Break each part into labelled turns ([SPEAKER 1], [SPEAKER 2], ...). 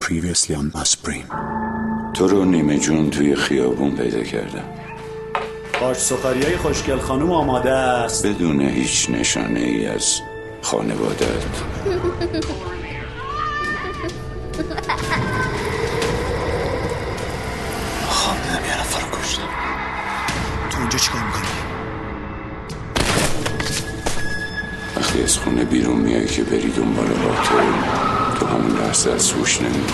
[SPEAKER 1] Previously on Maspring.
[SPEAKER 2] تو رو نیمه جون توی خیابون پیدا کردم.
[SPEAKER 3] باش سفریای خوشگل خانم آماده است.
[SPEAKER 2] بدون هیچ نشانه ای از خانوادت.
[SPEAKER 1] خواب دیدم یه نفر رو کشتم. تو اینجا چیکار میکنی؟
[SPEAKER 2] وقتی از خونه بیرون میای که بری دنبال قاتل، تو همون لحظه از هوش نمیری.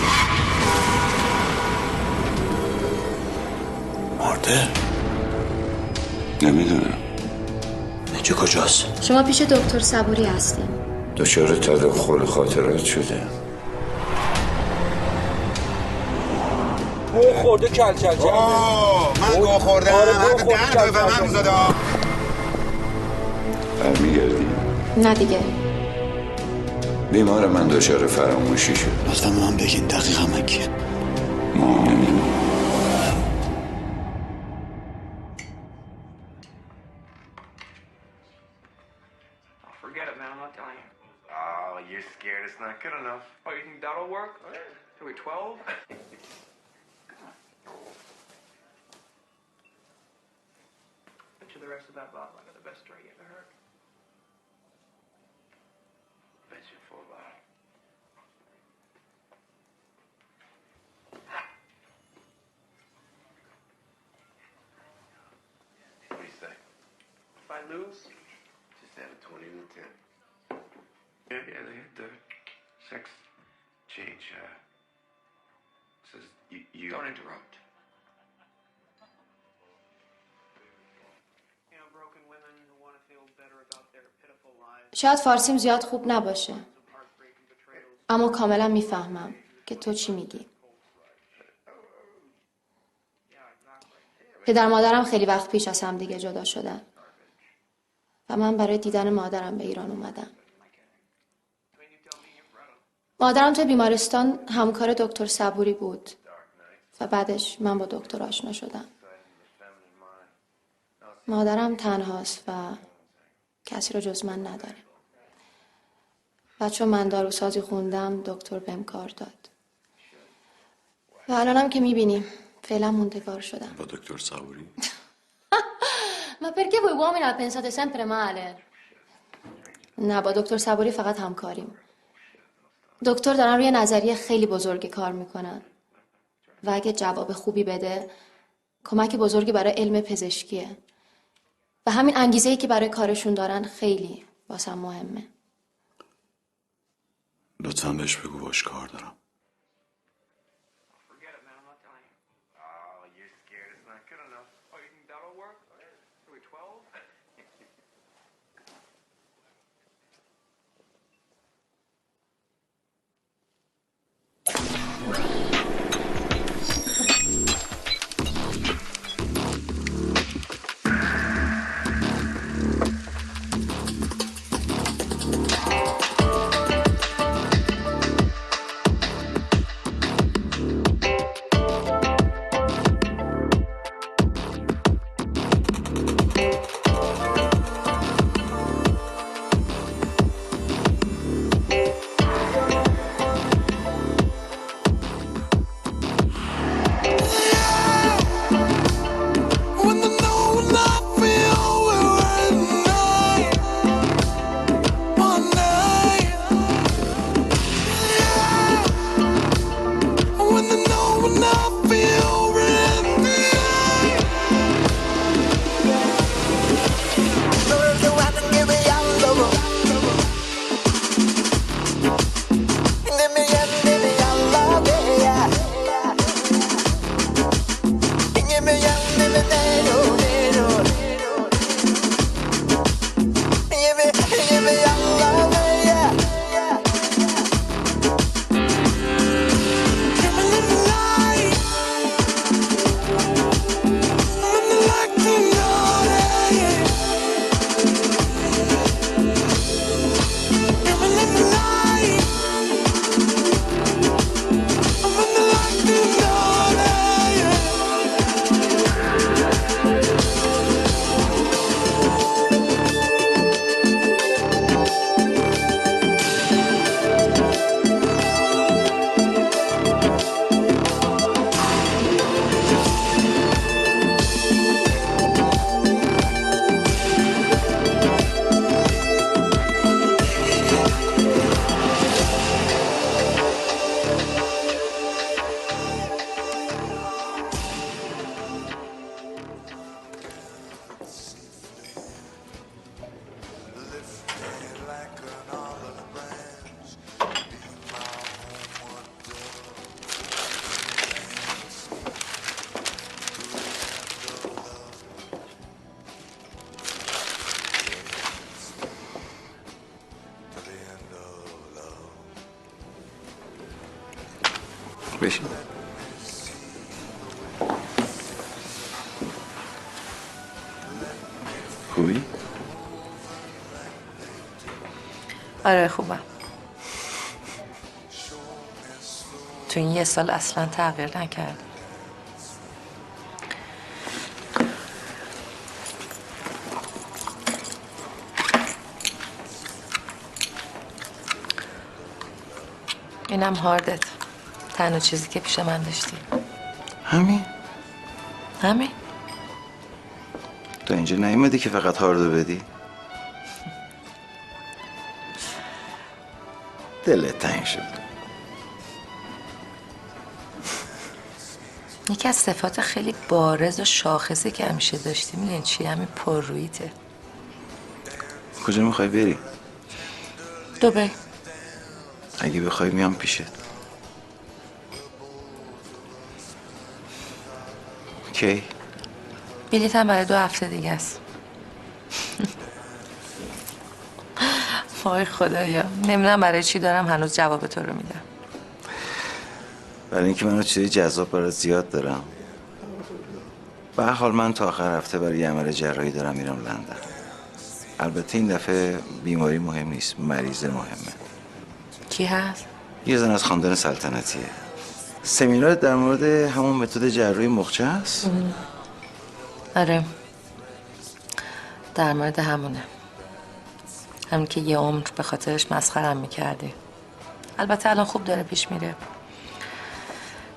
[SPEAKER 1] مرده؟
[SPEAKER 2] نمیدونم.
[SPEAKER 1] اینجا کجاست؟
[SPEAKER 4] شما پیش دکتر صبوری هستیم.
[SPEAKER 2] دچار تداخل خاطرات شده.
[SPEAKER 5] گوه خورده کل
[SPEAKER 6] من گوه خوردم. درد به من میزاده.
[SPEAKER 2] برمیگردی؟
[SPEAKER 4] نه دیگه.
[SPEAKER 2] بیمار من دچار فراموشی شد.
[SPEAKER 1] لطفا به من بگین دقیقا من کیه؟
[SPEAKER 2] ما نمیدونم.
[SPEAKER 5] Forget it, man. I'm not telling you.
[SPEAKER 6] Oh, you're scared. It's not good enough.
[SPEAKER 5] Oh, you think that'll work? Are we 12? Bet you the rest of that bottle I got the best story you ever heard.
[SPEAKER 6] Bet you full bottle. What do you say?
[SPEAKER 5] If I lose,
[SPEAKER 6] Just have a 20 to 10.
[SPEAKER 5] yeah, they had the sex.
[SPEAKER 6] Change, says you.
[SPEAKER 5] Don't interrupt. You know, broken women who want to feel better about their pitiful lives.
[SPEAKER 4] شاید فارسیم زیاد خوب نباشه،
[SPEAKER 5] Heartbreaking betrayals.
[SPEAKER 4] اما کاملا میفهمم که تو چی میگی.
[SPEAKER 5] Yeah, exactly.
[SPEAKER 4] پدر مادرم خیلی وقت پیش از هم دیگه جدا شدن و من برای دیدن مادرم به ایران اومدم. مادرم تو بیمارستان همکار دکتر صبوری بود و بعدش من با دکتر آشنا شدم. مادرم تنهاست و کسی رو جز من نداره. و چون من داروسازی خوندم دکتر بهم کار داد. و الانم که میبینیم فعلا موندگار شدم.
[SPEAKER 1] با دکتر صبوری؟
[SPEAKER 4] Ma perché voi uomini la pensate sempre male? نه با دکتر صبوری فقط همکاریم. دکتر دارن روی نظریه خیلی بزرگی کار میکنن و اگه جواب خوبی بده کمک بزرگی برای علم پزشکیه و همین انگیزه‌ای که برای کارشون دارن خیلی واسم مهمه.
[SPEAKER 1] لطفا بهش بگو باش کار دارم.
[SPEAKER 5] Forget it, man. I'm not telling you.
[SPEAKER 6] Oh, you're scared. It's not good enough.
[SPEAKER 5] Oh, you think that'll work? Are we 12?
[SPEAKER 7] بشین. خوبی؟
[SPEAKER 8] آره خوبم. تو این 1 سال اصلا تغییر نکرد. اینم هاردت. تنها چیزی که پیش من داشتی.
[SPEAKER 7] همین؟
[SPEAKER 8] همین؟
[SPEAKER 7] تو اینجا نیومدی که فقط هاردو بدی؟ دلت تنگ شد.
[SPEAKER 8] یکی از صفات خیلی بارز و شاخصی که همیشه داشتی میدونی چی؟ همین پرروییته.
[SPEAKER 7] کجا میخوای بری؟
[SPEAKER 8] دبی.
[SPEAKER 7] اگه بخوای میام پیشت. کی؟
[SPEAKER 8] بلیطم برای 2 هفته دیگه است. وای خدایا نمیدونم برای چی دارم هنوز جواب تو رو میدم.
[SPEAKER 7] برای اینکه من چیزی جذاب برات زیاد دارم. به هر حال من تا آخر هفته برای یه عمل جراحی دارم میرم لندن. البته این دفعه بیماری مهم نیست، مریض مهمه.
[SPEAKER 8] کی هست؟
[SPEAKER 7] یه زن از خاندان سلطنتیه. سمینار در مورد همون متد جراحی مخچه است؟
[SPEAKER 8] آره در مورد همونه. همین که یه عمر به خاطرش مسخرم میکردی. البته الان خوب داره پیش میره.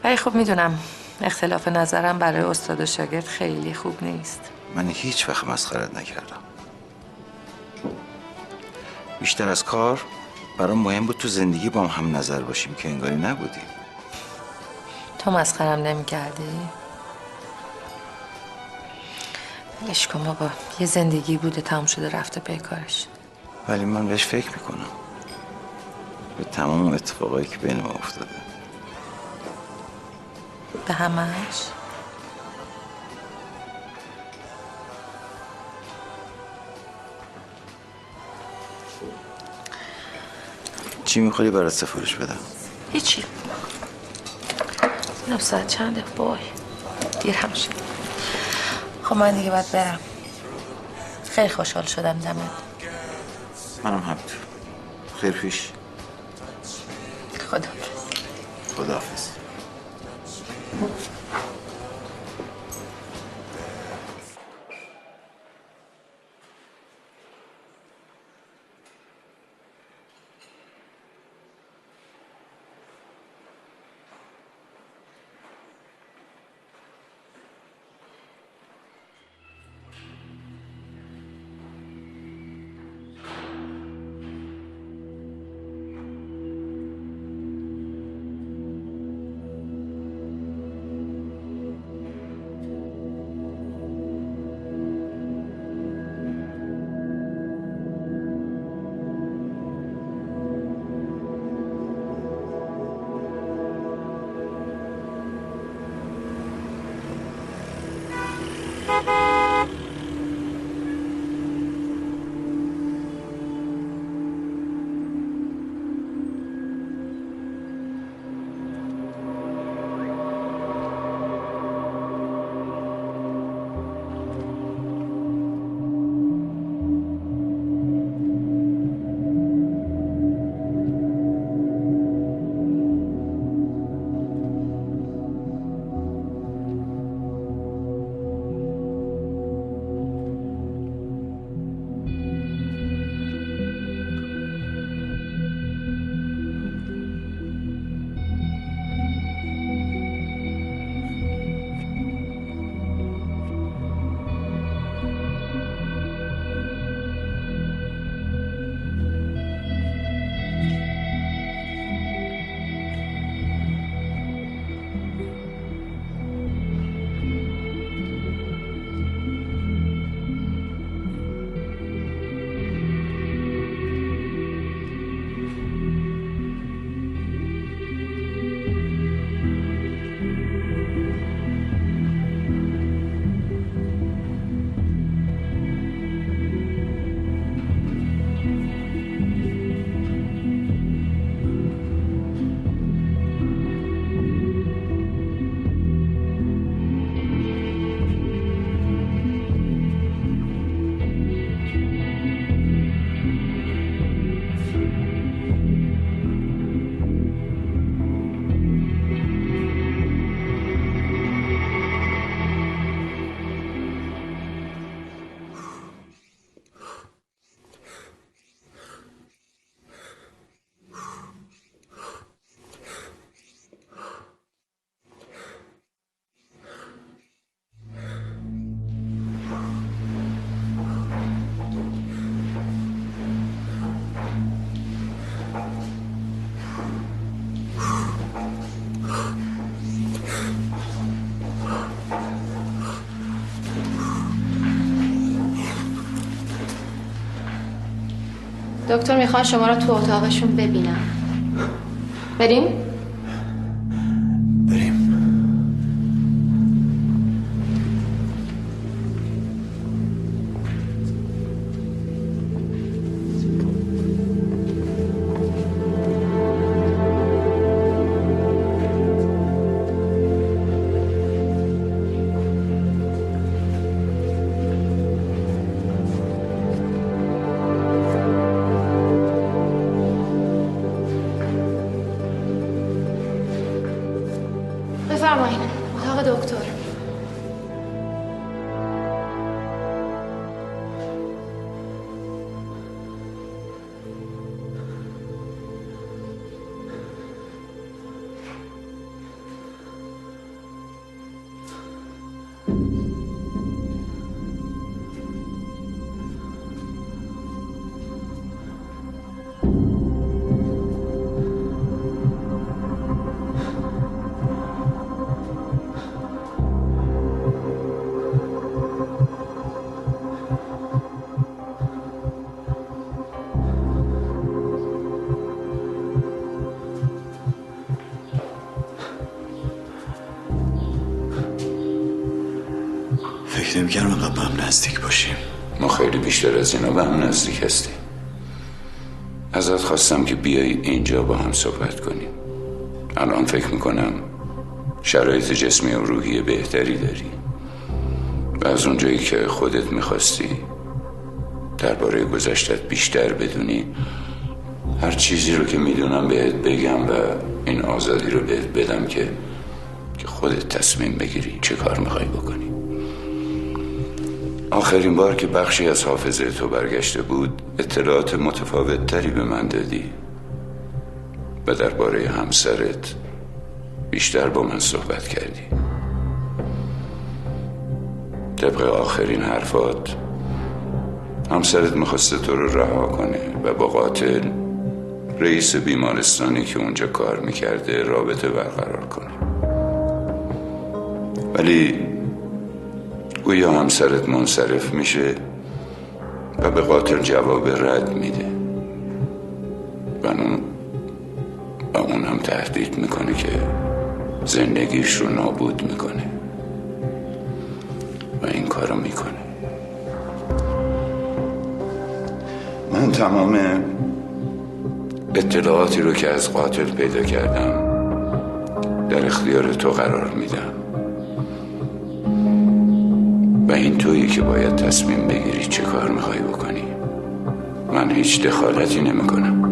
[SPEAKER 8] ولی خب میدونم اختلاف نظرم برای استاد و شاگرد خیلی خوب نیست.
[SPEAKER 7] من هیچ وقت مسخرت نکردم. بیشتر از کار برام مهم بود تو زندگی با هم نظر باشیم که انگاری نبودیم.
[SPEAKER 8] تو مسخرم نمیکردی؟ ولش کن بابا، یه زندگی بوده تموم شده رفته پی کارش.
[SPEAKER 7] ولی من بهش فکر میکنم، به تمام اتفاقایی که بین ما افتاده.
[SPEAKER 8] به همش؟
[SPEAKER 7] چی میخوری برات سفارش بدم؟
[SPEAKER 8] هیچی. این ساعت چنده؟ بای دیرم شد. خب من دیگه باید برم. خیلی خوشحال شدم دمت.
[SPEAKER 7] منم همینطور. خیر پیش.
[SPEAKER 8] خداحافظ.
[SPEAKER 7] خداحافظ.
[SPEAKER 4] دکتر میخواد شما رو تو اتاقشون ببینم. بریم؟
[SPEAKER 1] بریم.
[SPEAKER 4] بفرمایید اتاق دکتر.
[SPEAKER 1] فکر نمی‌کردم انقدر به هم نزدیک باشیم.
[SPEAKER 2] ما خیلی بیشتر از اینا به هم نزدیک هستیم. ازت خواستم که بیایی اینجا با هم صحبت کنیم. الان فکر میکنم شرایط جسمی و روحی بهتری داری و از اونجایی که خودت میخواستی درباره گذشتت بیشتر بدونی، هر چیزی رو که میدونم بهت بگم و این آزادی رو بهت بدم که خودت تصمیم بگیری چه کار میخوای بکنی. آخرین بار که بخشی از حافظه تو برگشته بود اطلاعات متفاوت تری به من دادی و درباره همسرت بیشتر با من صحبت کردی. طبق آخرین حرفات همسرت میخواسته تو رو رها کنه و با قاتل رئیس بیمارستانی که اونجا کار میکرده رابطه برقرار کنه، ولی گویا همسرت منصرف میشه و به قاتل جواب رد میده و اون هم تهدید میکنه که زندگیش رو نابود میکنه و این کارو میکنه. من تمام اطلاعاتی رو که از قاتل پیدا کردم در اختیار تو قرار میدم و این تویی که باید تصمیم بگیری چه کار میخوای بکنی. من هیچ دخالتی نمیکنم،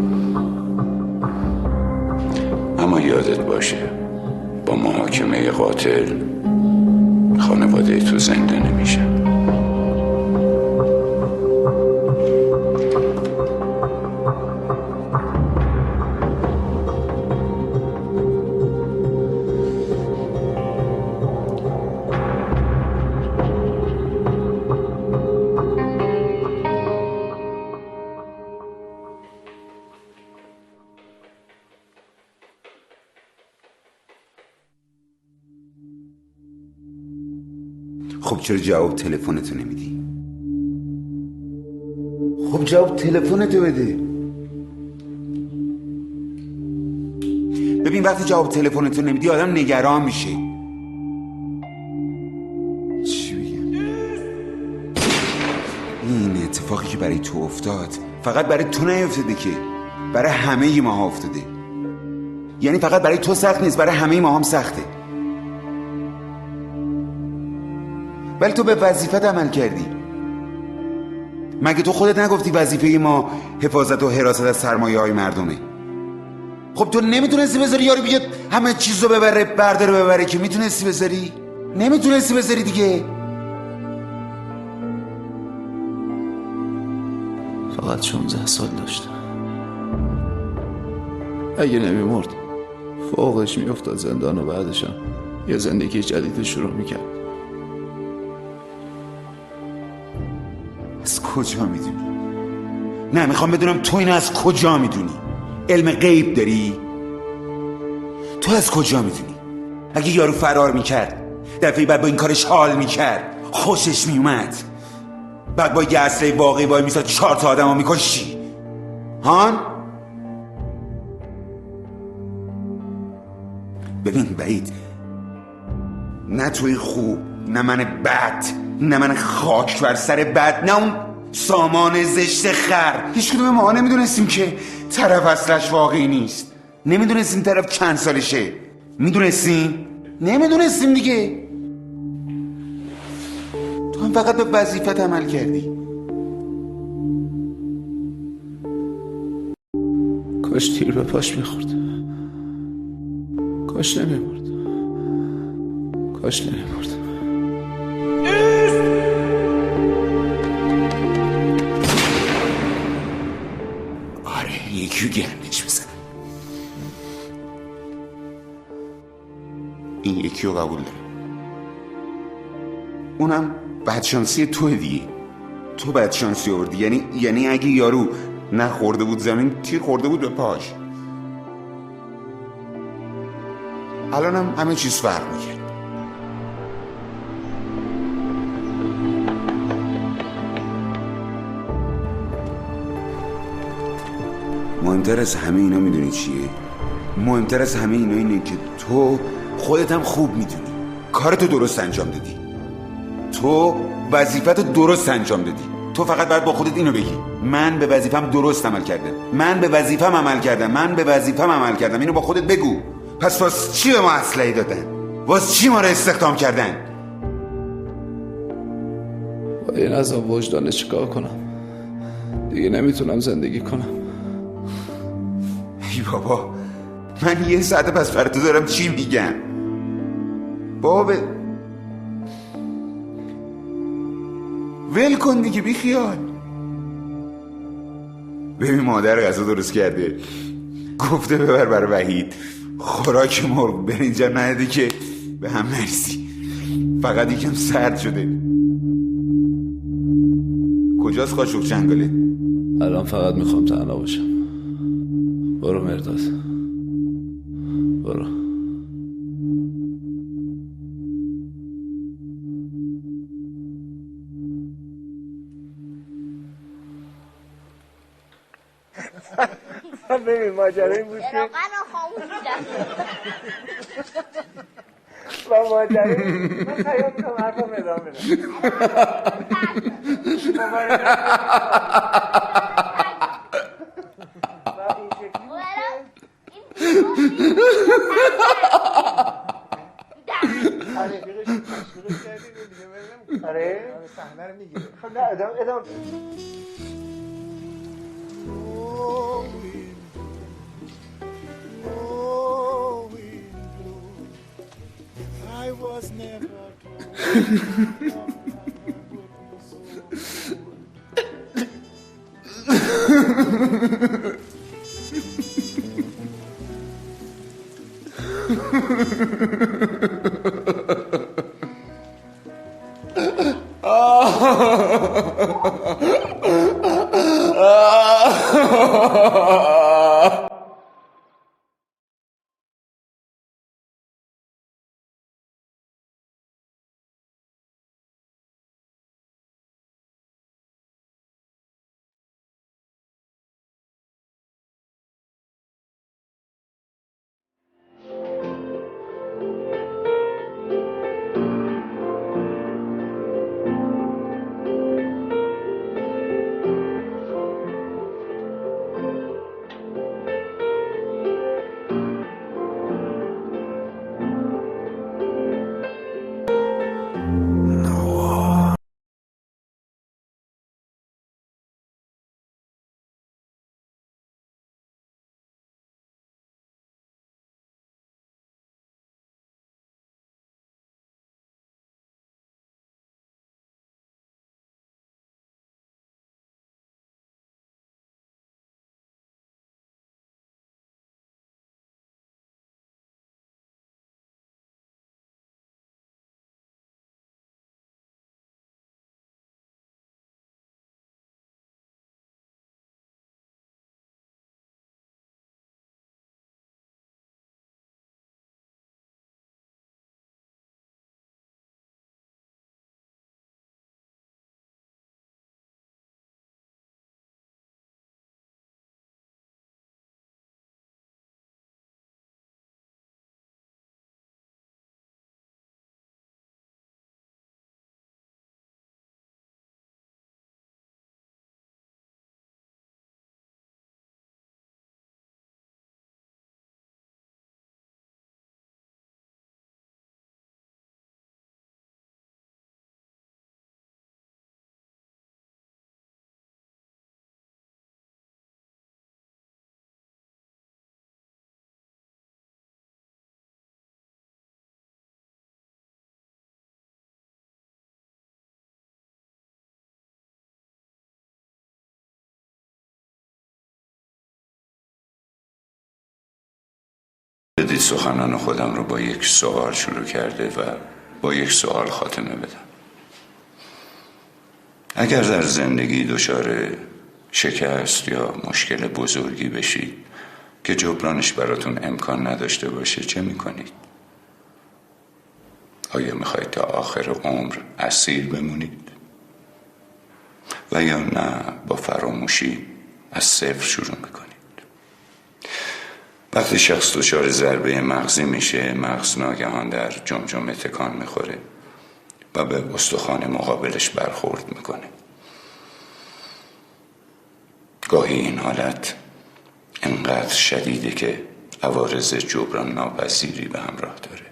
[SPEAKER 2] اما یادت باشه با محاکمه قاتل خانواده تو زنده نمیشه.
[SPEAKER 6] خب چرا جواب تلفنتو نمیدی؟ خب جواب تلفنتو بده. ببین وقتی جواب تلفنتو نمیدی آدم نگران میشه. چی بگم؟ این اتفاقی که برای تو افتاد فقط برای تو نیفتاده که، برای همه ماها افتاده. یعنی فقط برای تو سخت نیست، برای همه ما هم سخته. ولی تو به وظیفت عمل کردی. مگه تو خودت نگفتی وظیفه ما حفاظت و حراست از سرمایه های مردمه؟ خب تو نمیتونستی بذاری یارو بیاد همه چیز رو ببره، برداره ببره که میتونستی بذاری؟ نمیتونستی بذاری دیگه.
[SPEAKER 1] فقط 16 سال داشتم. اگه نمیمرد فوقش میافتاد زندان و بعدشم یه زندگی جدید شروع میکرد.
[SPEAKER 6] از کجا میدونی؟ نه میخوام بدونم تو اینو از کجا میدونی؟ علم غیب داری؟ تو از کجا میدونی؟ اگه یارو فرار میکرد دفعه بعد با این کارش حال میکرد، خوشش میومد، بعد با یه اسلحه واقعی وای میساد 4 تا آدمو میکشی، هان؟ ببین بعید، نه توی خوب، نه من بد، نه من خاک بر سر بد، نه اون سامان زشت خر. هیچ کدوم ما نمیدونستیم که طرف اصلش واقعی نیست. نمیدونستیم طرف چند سالشه. میدونستیم؟ نمیدونستیم دیگه. تو هم فقط به وظیفت عمل کردی.
[SPEAKER 1] کاش تیر به پاش میخورد، کاش نمیمرد، کاش نمیمرد.
[SPEAKER 6] آره یکیو گرمش بزنم. این یکیو قبول دارم. اونم بدشانسی توه دیگه. تو بدشانسی آوردی. یعنی اگه یارو نخورده بود زمین، تیر خورده بود به پاش. الانم همه چیز فرق میکرد. مهمتر از همه اینا میدونی چیه؟ مهمتر از همه اینا اینه که تو خودت هم خوب میدونی کارتو درست انجام دادی. تو وظیفتو درست انجام دادی. تو فقط باید با خودت اینو بگی: من به وظیفم درست عمل کردم، من به وظیفم عمل کردم، من به وظیفم عمل کردم. اینو با خودت بگو. پس واسه چی به ما اسلحه دادن؟ واسه چی ما رو استخدام کردن؟
[SPEAKER 1] با این عذاب وجدانه چیکار کنم؟ دیگه نمیتونم زندگی کنم.
[SPEAKER 6] ای بابا، من یه ساعت پس برای تو دارم چی میگم؟ بابا ول کن دیگه، بی خیال. ببین مادر غذا درست کرده، گفته ببر برای وحید. خوراک مرغ برنجا نداده که به هم مرسی. فقط یکم سرد شده. کجاست قاشق چنگاله؟
[SPEAKER 1] الان فقط میخوام تنها باشم. برو مرداد، برو.
[SPEAKER 5] ببین ماجرا این بود که و ماجرا من خیال میکنم حرفم ادامه بدم. و این شکلی بود که آره صحنه رو میگیره. خب نه ادامه
[SPEAKER 9] I was never told.
[SPEAKER 2] بدید سخنان خودم رو با یک سوال شروع کرده و با یک سوال خاتمه بدم. اگر در زندگی دچار شکست یا مشکل بزرگی بشید که جبرانش براتون امکان نداشته باشه، چه میکنید؟ آیا میخواید تا آخر عمر اسیر بمونید؟ و یا نه با فراموشی از صفر شروع میکنید؟ وقتی شخص دچار ضربه مغزی میشه، مغز ناگهان در جمجمه تکان میخوره و به استخوان مقابلش برخورد میکنه. گاهی این حالت انقدر شدیده که عوارض جبران ناپذیری به همراه داره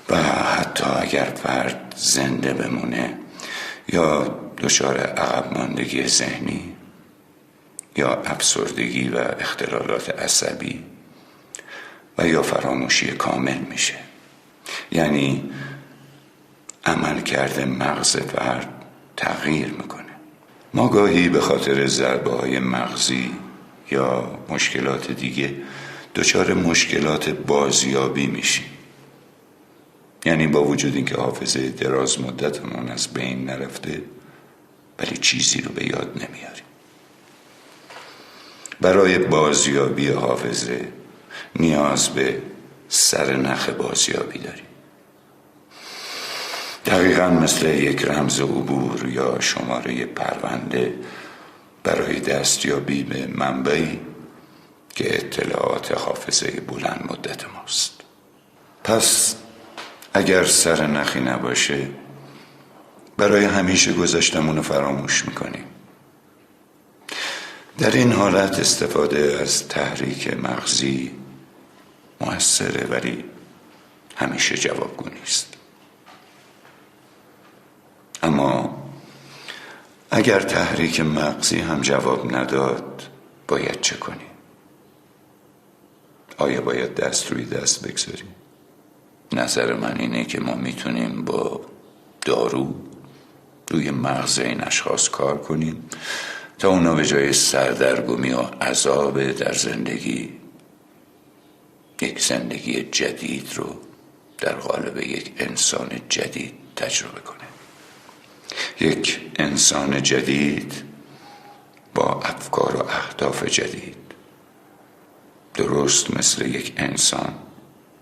[SPEAKER 2] و حتی اگر فرد زنده بمونه یا دچار عقب ماندگی ذهنی یا افسردگی و اختلالات عصبی و یا فراموشی کامل میشه، یعنی عملکرد مغز فرد تغییر میکنه. ما گاهی به خاطر ضربه‌های مغزی یا مشکلات دیگه دچار مشکلات بازیابی میشیم، یعنی با وجود اینکه حافظه دراز مدتمون از بین نرفته ولی چیزی رو به یاد نمیاریم. برای بازیابی حافظه نیاز به سرنخ بازیابی داریم، دقیقاً مثل یک رمز عبور یا شماره پرونده برای دستیابی به منبعی که اطلاعات حافظه بلند مدت ماست. پس اگر سرنخی نباشه، برای همیشه گذشتمون رو فراموش میکنیم. در این حالت استفاده از تحریک مغزی مؤثره ولی همیشه جوابگو نیست. اما اگر تحریک مغزی هم جواب نداد، باید چه کنیم؟ آیا باید دست روی دست بگذاریم؟ نظر من اینه که ما میتونیم با دارو روی مغز این اشخاص کار کنیم تا اونا به جای سردرگمی و عذاب در زندگی، یک زندگی جدید رو در قالب یک انسان جدید تجربه کنه. یک انسان جدید با افکار و اهداف جدید، درست مثل یک انسان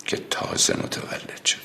[SPEAKER 2] که تازه متولد شده.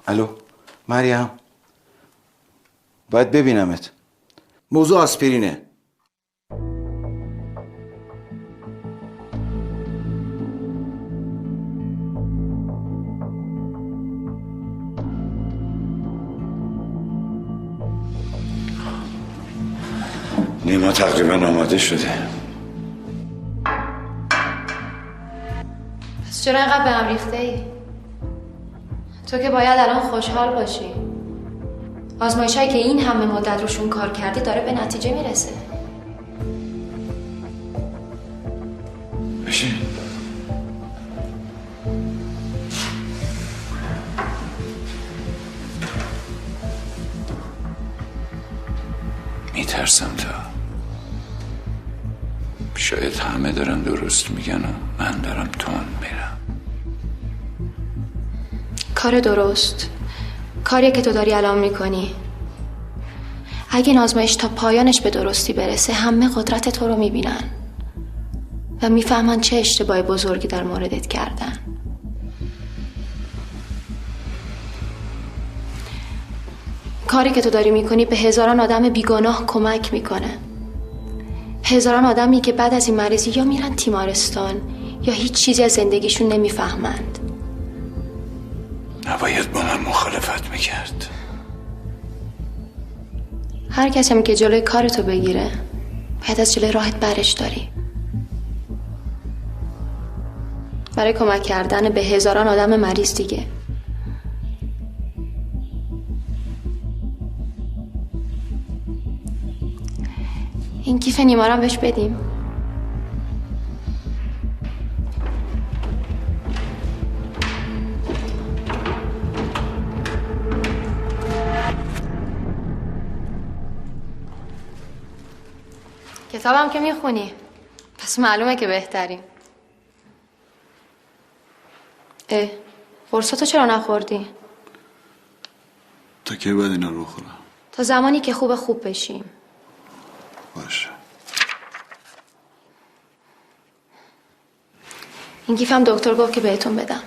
[SPEAKER 6] الو مریم، باید ببینمت. موضوع آسپرینه.
[SPEAKER 2] نیما تقریبا آماده شده.
[SPEAKER 4] پس چرا اینقدر به هم ریخته ای؟ تو که باید الان خوشحال باشی. آزمایش‌هایی که این همه مدت روشون کار کردی داره به نتیجه میرسه.
[SPEAKER 2] بشین. میترسم تا شاید همه دارن درست میگن و من دارم تند میرم.
[SPEAKER 4] کار درست، کاریه که تو داری الان میکنی. اگه این آزمایش تا پایانش به درستی برسه همه قدرت تو رو میبینن و میفهمن چه اشتباه بزرگی در موردت کردن. کاری که تو داری میکنی به هزاران آدم بیگناه کمک میکنه. هزاران آدمی که بعد از این مریضی یا میرن تیمارستان یا هیچ چیزی از زندگیشون نمیفهمند.
[SPEAKER 2] نباید با من مخالفت میکرد.
[SPEAKER 4] هر کسی هم که جلوی کارتو بگیره باید از جلوی راحت برش داری. برای کمک کردن به هزاران آدم مریض دیگه. این کیف نیمارم بهش بدیم. کتابم که میخونی پس معلومه که بهتریم. قرصاتو چرا نخوردی؟
[SPEAKER 1] تا کی باید اینا رو بخورم؟
[SPEAKER 4] تا زمانی که خوب بشیم.
[SPEAKER 1] باشه.
[SPEAKER 4] این گیفم دکتر گفت که بهتون بدم.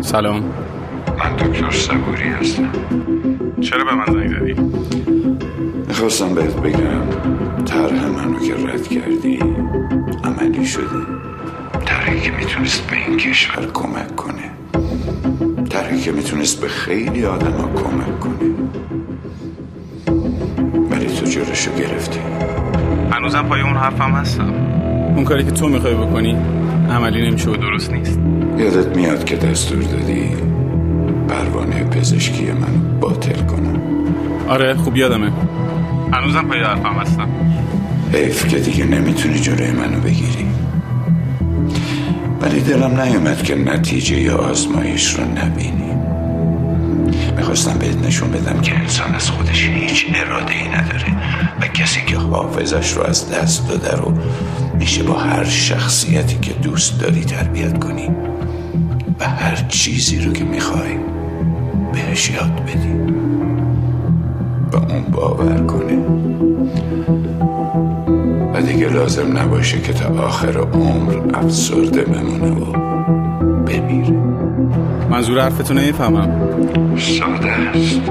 [SPEAKER 10] سلام.
[SPEAKER 2] من دکتر صبوری هستم.
[SPEAKER 10] چرا به من زنگ زدی؟
[SPEAKER 2] میخواستم بهت بگم طرح منو که رد کردی عملی شده. طرحی که میتونست به این کشور کمک کنه، طرحی که میتونست به خیلی آدم ها کمک کنه، ولی تو جلوشو گرفتی.
[SPEAKER 10] هنوزم پای اون حرفم هستم. اون کاری که تو میخوای بکنی عملی نمیشه و درست نیست.
[SPEAKER 2] یادت میاد که دستور دادی پروانه پزشکی منو باطل کنم؟
[SPEAKER 10] آره خوب یادمه. هنوزم پای حرفم هستم.
[SPEAKER 2] حیف که دیگه نمیتونی جلوی منو بگیری. ولی دلم نیومد که نتیجه یا آزمایش رو نبینی. میخواستم بهت نشون بدم که انسان از خودش هیچ اراده‌ای نداره و کسی که حافظش رو از دست داده رو میشه با هر شخصیتی که دوست داری تربیت کنی و هر چیزی رو که میخوای بهش یاد بدی و اون باور کنه و دیگه لازم نباشه که تا آخر عمر افسرده بمونه و بمیره.
[SPEAKER 10] منظور حرفتو نمیفهمم.
[SPEAKER 2] ساده است.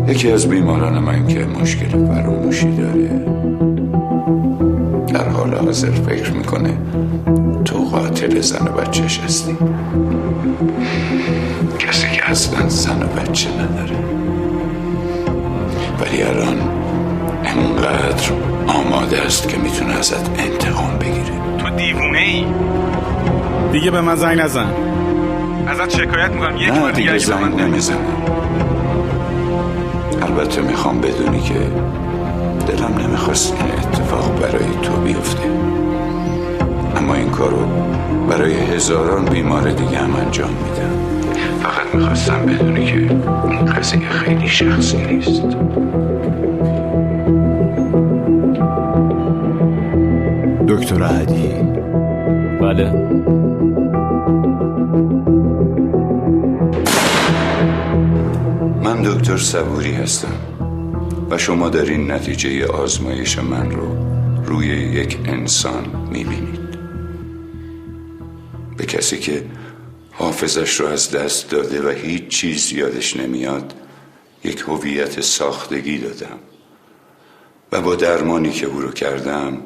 [SPEAKER 2] یکی از بیماران من که مشکل فراموشی داره در حال حاضر حاضر فکر میکنه تو قاتل زن و بچهش هستی، کسی که اصلا زن و بچه نداره، ولی الان انقدر آماده است که میتونه ازت انتقام بگیره.
[SPEAKER 10] تو دیوونه ای؟ دیگه به من زنگ نزن، ازت شکایت میکنم. یک بار دیگه
[SPEAKER 2] زنگ نمیزنم. البته میخوام بدونی که دلم نمیخواست این اتفاق برای تو بیفته، اما این کارو برای هزاران بیمار دیگه هم انجام میدم. فقط میخواستم بدونی که این قضیه خیلی شخصی نیست.
[SPEAKER 11] دکتر عدی.
[SPEAKER 12] بله.
[SPEAKER 2] من دکتر صبوری هستم و شما دارین نتیجه آزمایش من رو روی یک انسان میبینید. به کسی که حافظش رو از دست داده و هیچ چیز یادش نمیاد یک هویت ساختگی دادم و با درمانی که او رو کردم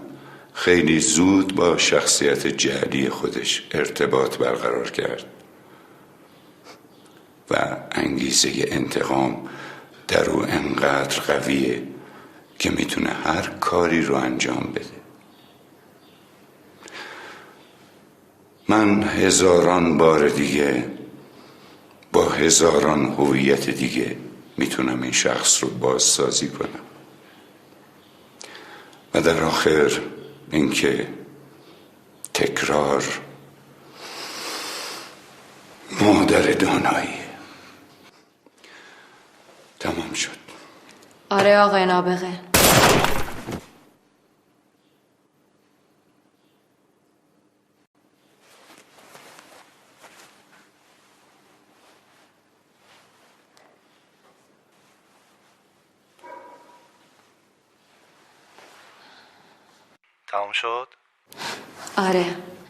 [SPEAKER 2] خیلی زود با شخصیت جعلی خودش ارتباط برقرار کرد و انگیزه انتقام در او انقدر قویه که میتونه هر کاری رو انجام بده. من هزاران بار دیگه با هزاران هویت دیگه میتونم این شخص رو بازسازی کنم و در آخر اینکه تکرار مادر دانایی. تمام شد.
[SPEAKER 4] آره آقای نابغه.
[SPEAKER 12] تمام شد؟
[SPEAKER 4] آره.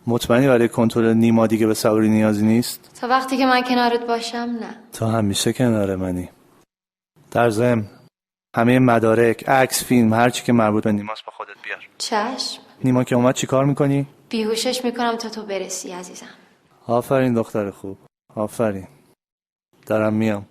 [SPEAKER 12] مطمئنی برای کنترل نیما دیگه به صبوری نیازی نیست؟
[SPEAKER 4] تا وقتی که من کنارت باشم نه.
[SPEAKER 12] تا همیشه کنار منی. در ضمن همه مدارک، عکس، فیلم، هر چی که مربوط به نیماست با خودت بیار.
[SPEAKER 4] چشم.
[SPEAKER 12] نیما که اومد چی کار میکنی؟
[SPEAKER 4] بیهوشش میکنم تا تو برسی عزیزم.
[SPEAKER 12] آفرین دختر خوب. آفرین. دارم میام.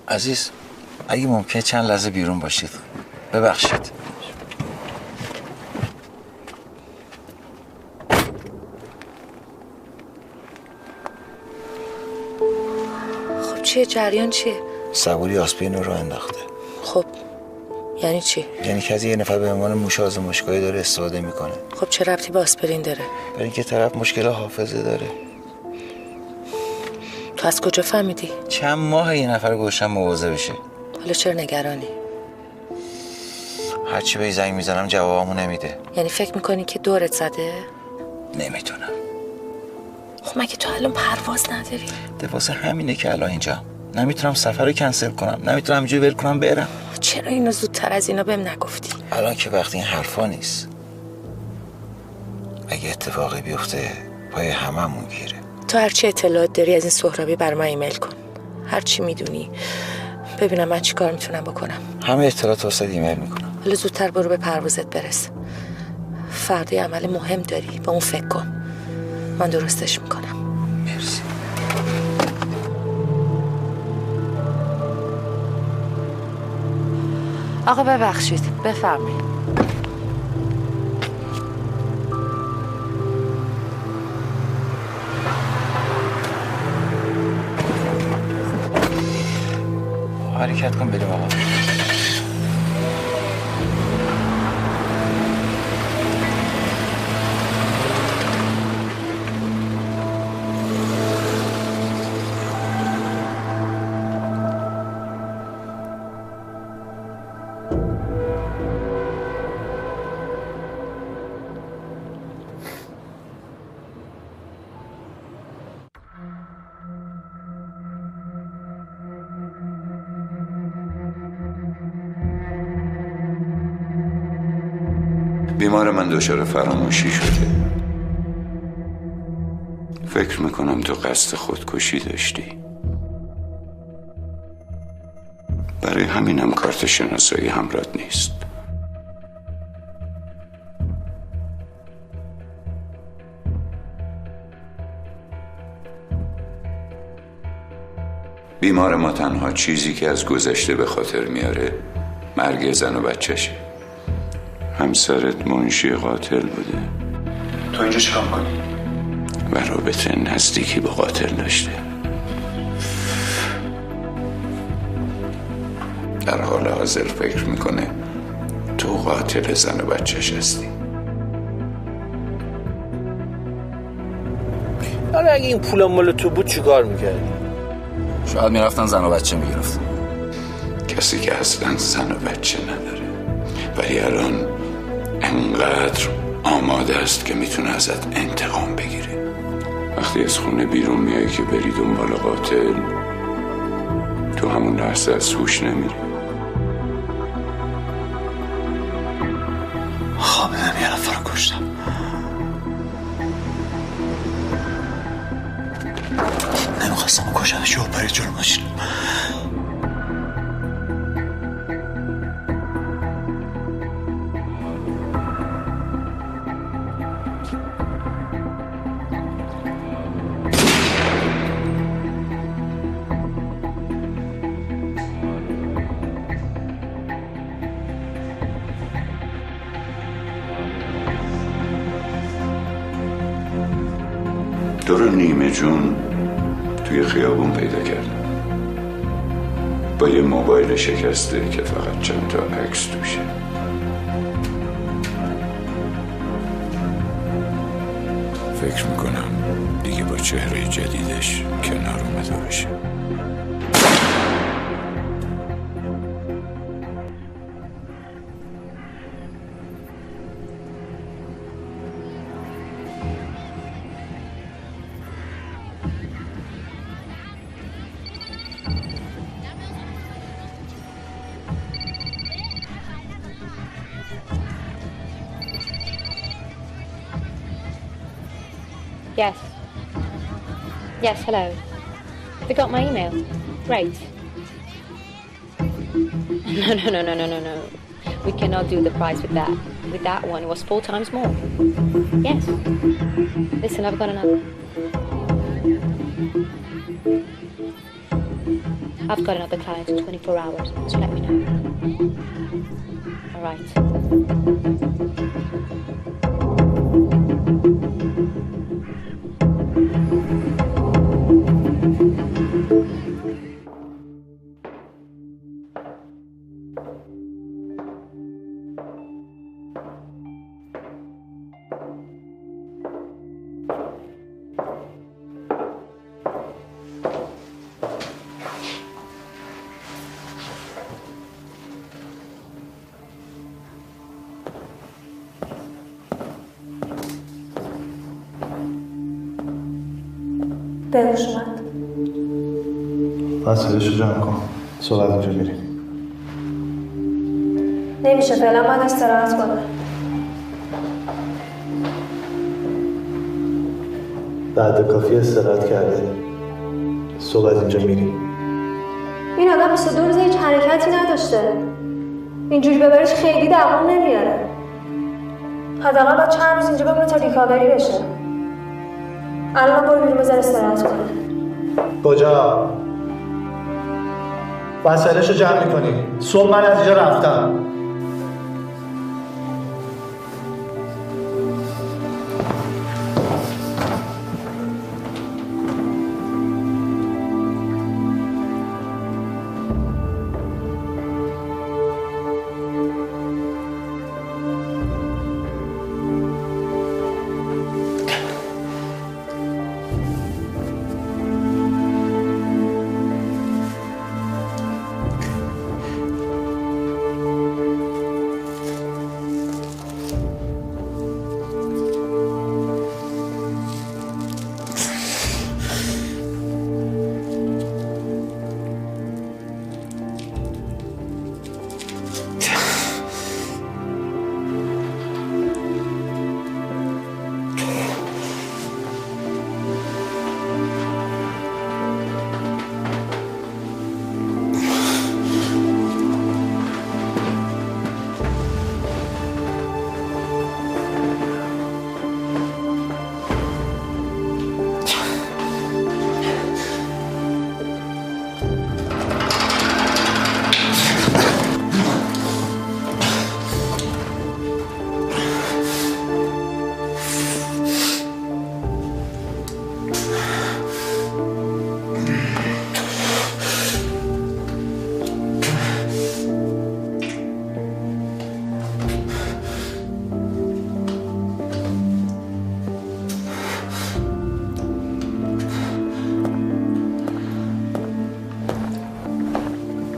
[SPEAKER 7] عزیز اگه ممکنه چند لحظه بیرون باشید. ببخشید.
[SPEAKER 8] خب چیه جریان چیه؟
[SPEAKER 7] صبوری آسپرین رو انداخته.
[SPEAKER 8] خب یعنی چی؟
[SPEAKER 7] یعنی که از یه نفر به عنوان موش آزمایشگاهی داره استفاده میکنه.
[SPEAKER 8] خب چه ربطی به آسپرین داره؟
[SPEAKER 7] برای اینکه طرف مشکل حافظه داره.
[SPEAKER 8] تو از کجا فهمیدی؟
[SPEAKER 7] چند ماه یه نفر گوشم مواظب بشه.
[SPEAKER 8] حالا چرا نگرانی؟
[SPEAKER 7] هرچی بهی زنگ میزنم جوابمو نمیده.
[SPEAKER 8] یعنی فکر میکنی که دورت زده؟
[SPEAKER 7] نمیتونم.
[SPEAKER 8] خب مگه تو الان پرواز نداری؟
[SPEAKER 7] واسه همینه که الان اینجا نمیتونم سفر رو کنسل کنم، نمیتونم اینجوری ول کنم برم.
[SPEAKER 8] چرا اینو زودتر از اینا بهم نگفتی؟
[SPEAKER 7] الان که وقت این حرفا نیست. اگه اتفاقی بیفته پای هممون گیره.
[SPEAKER 8] تو هرچی اطلاعات داری از این سهرابی بر من ایمیل کن. هرچی میدونی ببینم من چی کار میتونم بکنم.
[SPEAKER 7] همه اطلاعات واسه ایمیل میکنم.
[SPEAKER 8] حالا زودتر برو به پروازت برس. فردا عمل مهم داری، با اون فکر کن. من درستش میکنم.
[SPEAKER 7] مرسی.
[SPEAKER 8] آقا ببخشید، بفرمایید.
[SPEAKER 7] حرکت کن بریم آقا.
[SPEAKER 2] بیمار من دچار فراموشی شده. فکر میکنم تو قصد خودکشی داشتی. برای همینم کارت شناسایی همراهت نیست. بیمار ما تنها چیزی که از گذشته به خاطر میاره مرگ زن و بچهشه. همسرت منشی قاتل بوده.
[SPEAKER 12] تو اینجا چیکار می‌کنی؟
[SPEAKER 2] و رابطه نزدیکی با قاتل داشته. در حال حاضر فکر میکنه تو قاتل زن و بچهش هستی.
[SPEAKER 12] حالا اگه این پولا مال تو بود چیکار میکردی؟
[SPEAKER 13] شاید میرفتن زن و بچه میگرفتن.
[SPEAKER 2] کسی که اصلا زن و بچه نداره ولی الان انقدر آماده است که میتونه ازت انتقام بگیره. وقتی از خونه بیرون میای که بری دنبال قاتل، تو همون لحظه از هوش نمیری.
[SPEAKER 13] خوابیدم یه نفر رو کشتم. نمیخواستم رو کشمش و پرید جلو ماشین.
[SPEAKER 2] تو رو نیمه جون توی خیابون پیدا کردم با یه موبایل شکسته که فقط چند تا عکس توشه. فکر میکنم دیگه با چهره جدیدش کنار اومده باشه.
[SPEAKER 4] Yes. Yes, hello. Have you got my email? Great. No. We cannot do the price with that. With that one, it was 4 times more. Yes. Listen, I've got another. I've got another client in 24 hours, so let me know. All right.
[SPEAKER 14] دلش اومد.
[SPEAKER 12] وسایلش رو جمع کن. صبح اونجا میریم.
[SPEAKER 14] نمیشه، فعلا باید استراحت کنه.
[SPEAKER 12] بعد کافی استراحت کرده. صبح از اینجا میریم.
[SPEAKER 14] این آدم 22 روز هیچ حرکتی نداشته. اینجوری ببریش خیلی دوام نمیاره. حداقل باید چند روز اینجا بمونه تا ریکاوری بشه. الان برو بیرون بذار استراحت کنه.
[SPEAKER 12] کجا؟ وسایلش رو جمع میکنی. صبح من از اینجا رفتم.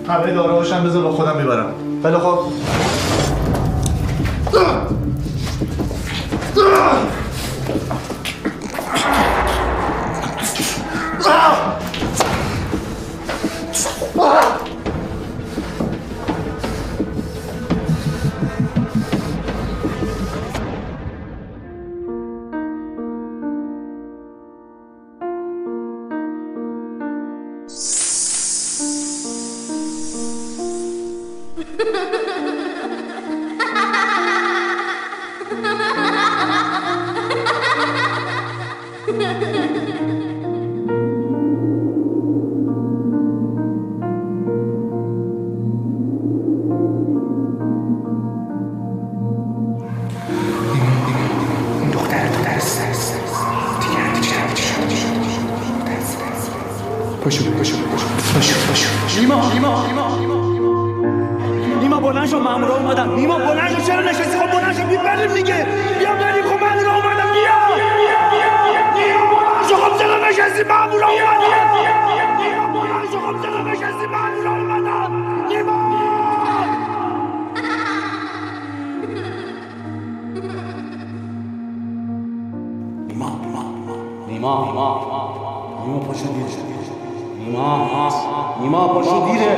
[SPEAKER 12] همه داره هاشم بذار با خودم میبرم. خیلی خب.
[SPEAKER 9] نیما بلند شو، مامورا اومدن. نیما بلند شو، چرا نشستی؟ خب بلند شو، بیا بریم دیگه. بیا بریم، خب مامورا اومدن. بیا بلند شو، خب چرا نشستی؟ مامورا اومدن. بیا بلند شو، خب چرا نشستی؟ مامورا اومدن. نیما پاشو دیره. نیما پاشو دیره.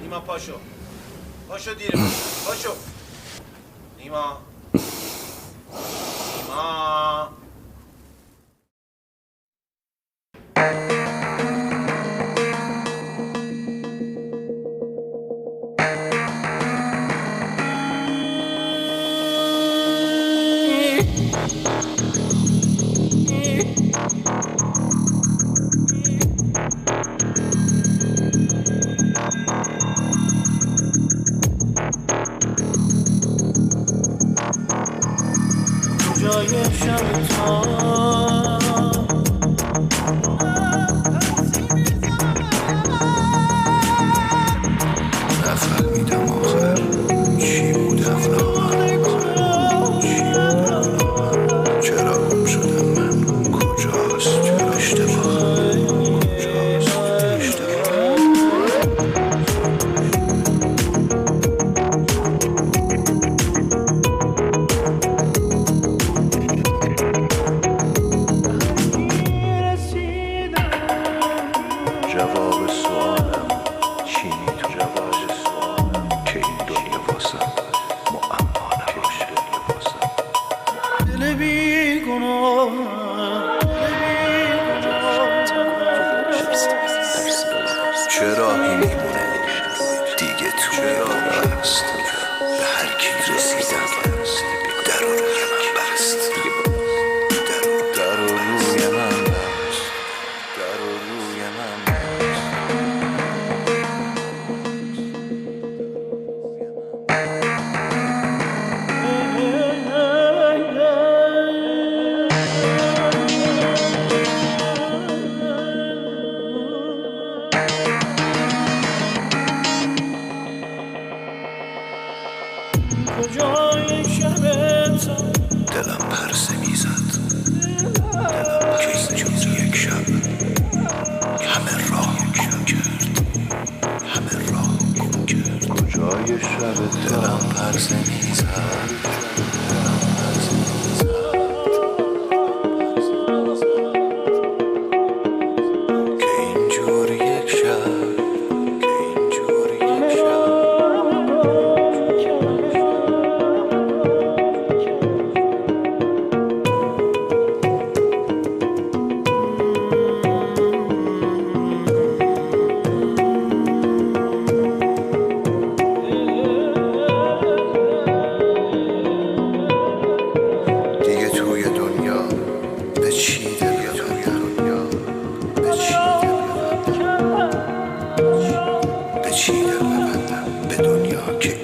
[SPEAKER 15] نیما پاشو دیره. پاشو نیما.
[SPEAKER 9] جای شب تا
[SPEAKER 11] نفهمیدم آخر چی بودم چرا گم شدم من؟ کجاست؟ چرا اشتباه؟ جواب سوالم چی تو جواب سوالم که این دنیا واسم معما نباشه.
[SPEAKER 9] دل بیگناه
[SPEAKER 11] چرا این میمونه دیگه تو یاد هست به هر کی رسیدم در و روی من بست. در و روی من بست. در و روی من
[SPEAKER 9] کجای شب تا
[SPEAKER 11] دلم پرسه میزد. که اینجور یک شب همه راه گم کرد. کجای شب دلم پرسه میزد. که اینجور یک شب به چی دل ببندم به دنیا که